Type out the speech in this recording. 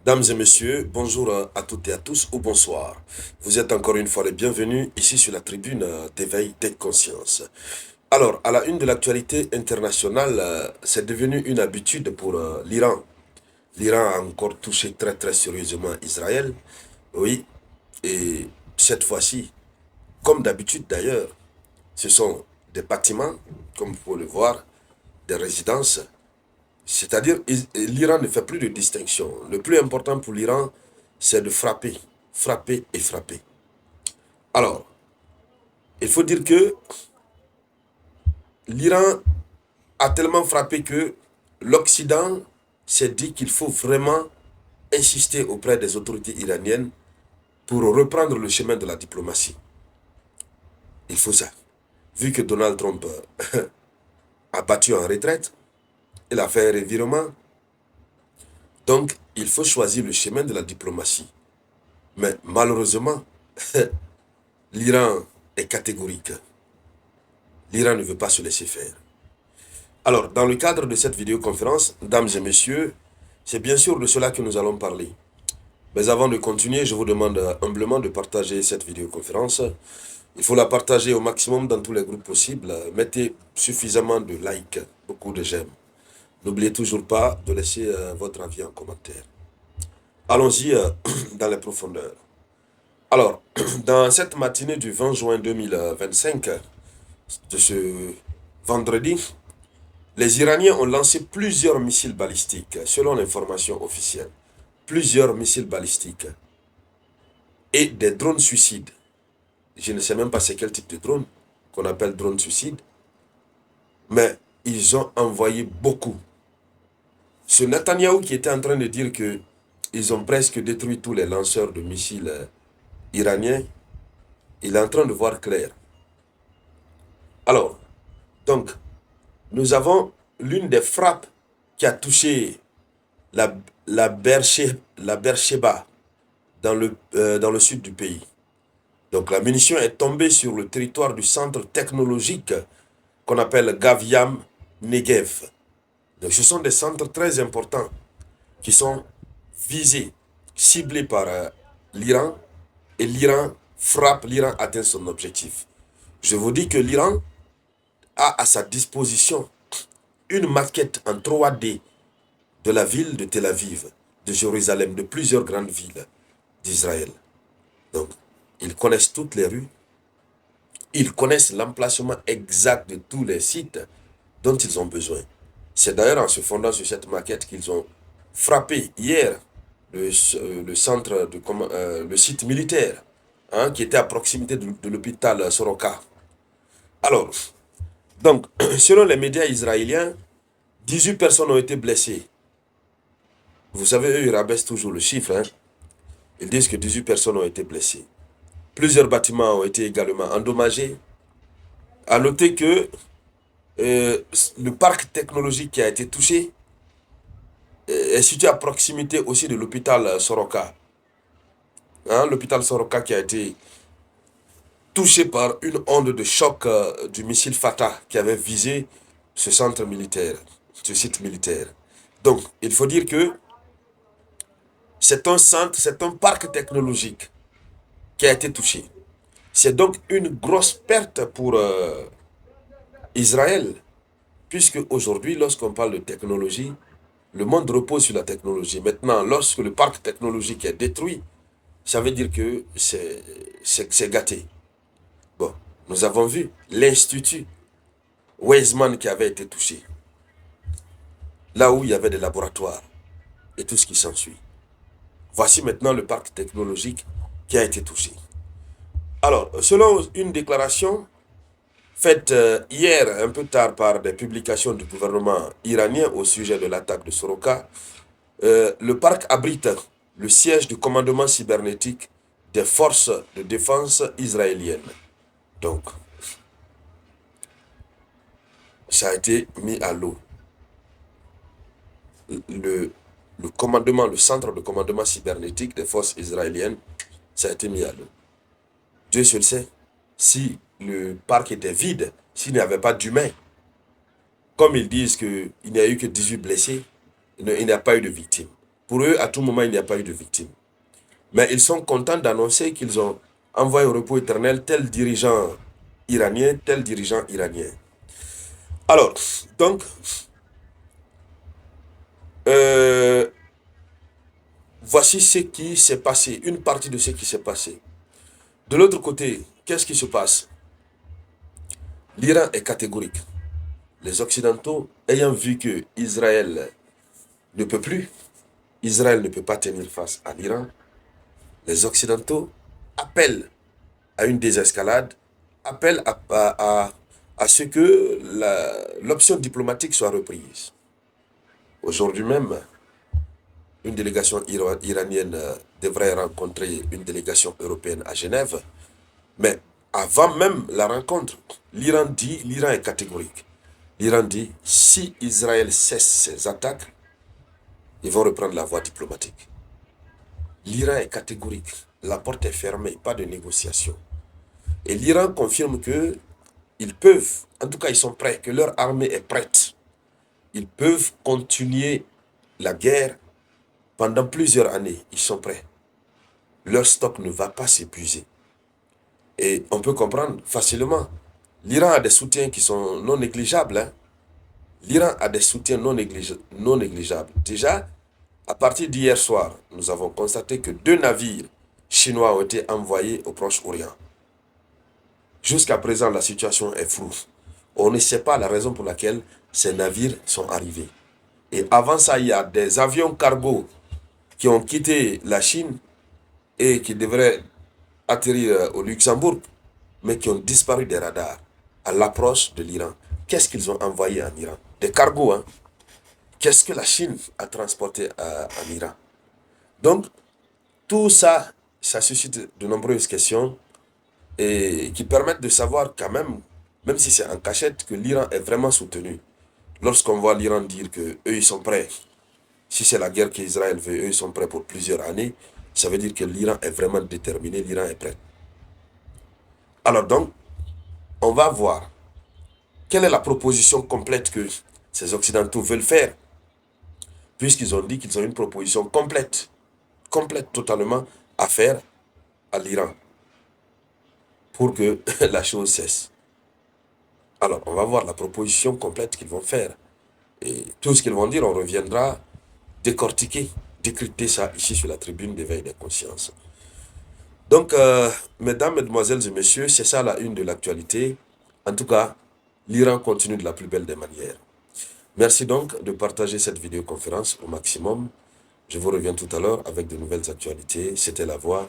Dames et messieurs, bonjour à toutes et à tous ou bonsoir. Vous êtes encore une fois les bienvenus ici sur la tribune d'éveil des consciences. Alors, à la une de l'actualité internationale, c'est devenu une habitude pour l'Iran. L'Iran a encore touché très très sérieusement Israël. Oui, et cette fois-ci, comme d'habitude d'ailleurs, ce sont des bâtiments, comme vous pouvez le voir, des résidences. C'est-à-dire, l'Iran ne fait plus de distinction. Le plus important pour l'Iran, c'est de frapper, frapper et frapper. Alors, il faut dire que l'Iran a tellement frappé que l'Occident s'est dit qu'il faut vraiment insister auprès des autorités iraniennes pour reprendre le chemin de la diplomatie. Il faut ça. Vu que Donald Trump a battu en retraite, il a fait un revirement, donc il faut choisir le chemin de la diplomatie. Mais malheureusement, l'Iran est catégorique. L'Iran ne veut pas se laisser faire. Alors, dans le cadre de cette vidéoconférence, dames et messieurs, c'est bien sûr de cela que nous allons parler. Mais avant de continuer, je vous demande humblement de partager cette vidéoconférence. Il faut la partager au maximum dans tous les groupes possibles. Mettez suffisamment de likes, beaucoup de j'aime. N'oubliez toujours pas de laisser votre avis en commentaire. Allons-y dans les profondeurs. Alors, dans cette matinée du 20 juin 2025, de ce vendredi, les Iraniens ont lancé plusieurs missiles balistiques, selon l'information officielle. Plusieurs missiles balistiques et des drones suicides. Je ne sais même pas c'est quel type de drone qu'on appelle drone suicide, mais ils ont envoyé beaucoup. Ce Netanyahou qui était en train de dire que ils ont presque détruit tous les lanceurs de missiles iraniens, il est en train de voir clair. Alors, donc, nous avons l'une des frappes qui a touché la Beersheba dans le sud du pays. Donc la munition est tombée sur le territoire du centre technologique qu'on appelle Gaviam Negev. Donc ce sont des centres très importants qui sont visés, ciblés par l'Iran, et l'Iran frappe, l'Iran atteint son objectif. Je vous dis que l'Iran a à sa disposition une maquette en 3D de la ville de Tel Aviv, de Jérusalem, de plusieurs grandes villes d'Israël. Donc, ils connaissent toutes les rues, ils connaissent l'emplacement exact de tous les sites dont ils ont besoin. C'est d'ailleurs en se fondant sur cette maquette qu'ils ont frappé hier le centre, le site militaire, hein, qui était à proximité de l'hôpital Soroka. Alors, donc, selon les médias israéliens, 18 personnes ont été blessées. Vous savez, eux, ils rabaissent toujours le chiffre. Hein. Ils disent que 18 personnes ont été blessées. Plusieurs bâtiments ont été également endommagés. À noter que le parc technologique qui a été touché est situé à proximité aussi de l'hôpital Soroka. Hein, l'hôpital Soroka qui a été touché par une onde de choc du missile Fatah qui avait visé ce centre militaire, ce site militaire. Donc, il faut dire que c'est un centre, c'est un parc technologique qui a été touché. C'est donc une grosse perte pour Israël, puisque aujourd'hui, lorsqu'on parle de technologie, le monde repose sur la technologie. Maintenant, lorsque le parc technologique est détruit, ça veut dire que c'est gâté. Bon, nous avons vu l'institut Weizmann qui avait été touché, là où il y avait des laboratoires et tout ce qui s'ensuit. Voici maintenant le parc technologique qui a été touché. Alors, selon une déclaration faite hier, un peu tard, par des publications du gouvernement iranien au sujet de l'attaque de Soroka, le parc abrite le siège du commandement cybernétique des forces de défense israéliennes. Donc, ça a été mis à l'eau. Le commandement, le centre de commandement cybernétique des forces israéliennes, ça a été mis à l'eau. Dieu seul sait si le parc était vide, s'il n'y avait pas d'humains. Comme ils disent qu'il n'y a eu que 18 blessés, il n'y a pas eu de victimes. Pour eux, à tout moment, il n'y a pas eu de victime. Mais ils sont contents d'annoncer qu'ils ont envoyé au repos éternel tel dirigeant iranien, tel dirigeant iranien. Alors, donc, voici ce qui s'est passé, une partie de ce qui s'est passé. De l'autre côté, qu'est-ce qui se passe? L'Iran est catégorique. Les Occidentaux, ayant vu que Israël ne peut plus, Israël ne peut pas tenir face à l'Iran, les Occidentaux appellent à une désescalade, appellent à ce que l'option diplomatique soit reprise. Aujourd'hui même, une délégation iranienne devrait rencontrer une délégation européenne à Genève, mais avant même la rencontre, l'Iran est catégorique. L'Iran dit, si Israël cesse ses attaques, ils vont reprendre la voie diplomatique. L'Iran est catégorique. La porte est fermée, pas de négociation. Et l'Iran confirme que ils peuvent, en tout cas ils sont prêts, que leur armée est prête. Ils peuvent continuer la guerre pendant plusieurs années. Ils sont prêts. Leur stock ne va pas s'épuiser. Et on peut comprendre facilement. L'Iran a des soutiens qui sont non négligeables. Hein? L'Iran a des soutiens non négligeables. Déjà, à partir d'hier soir, nous avons constaté que 2 navires chinois ont été envoyés au Proche-Orient. Jusqu'à présent, la situation est floue. On ne sait pas la raison pour laquelle ces navires sont arrivés. Et avant ça, il y a des avions cargo qui ont quitté la Chine et qui devraient atterrir au Luxembourg, mais qui ont disparu des radars à l'approche de l'Iran. Qu'est-ce qu'ils ont envoyé en Iran? Des cargos, hein? Qu'est-ce que la Chine a transporté en Iran? Donc, tout ça, ça suscite de nombreuses questions et qui permettent de savoir quand même si c'est en cachette, que l'Iran est vraiment soutenu. Lorsqu'on voit l'Iran dire qu'eux, ils sont prêts, si c'est la guerre qu'Israël veut, eux, ils sont prêts pour plusieurs années, ça veut dire que l'Iran est vraiment déterminé, l'Iran est prêt. Alors donc, on va voir quelle est la proposition complète que ces Occidentaux veulent faire, puisqu'ils ont dit qu'ils ont une proposition complète totalement à faire à l'Iran, pour que la chose cesse. Alors, on va voir la proposition complète qu'ils vont faire. Et tout ce qu'ils vont dire, on reviendra décortiquer, décrypter ça ici sur la tribune d'éveil des consciences. Donc, mesdames, mesdemoiselles et messieurs, c'est ça la une de l'actualité. En tout cas, l'Iran continue de la plus belle des manières. Merci donc de partager cette vidéoconférence au maximum. Je vous reviens tout à l'heure avec de nouvelles actualités. C'était La Voix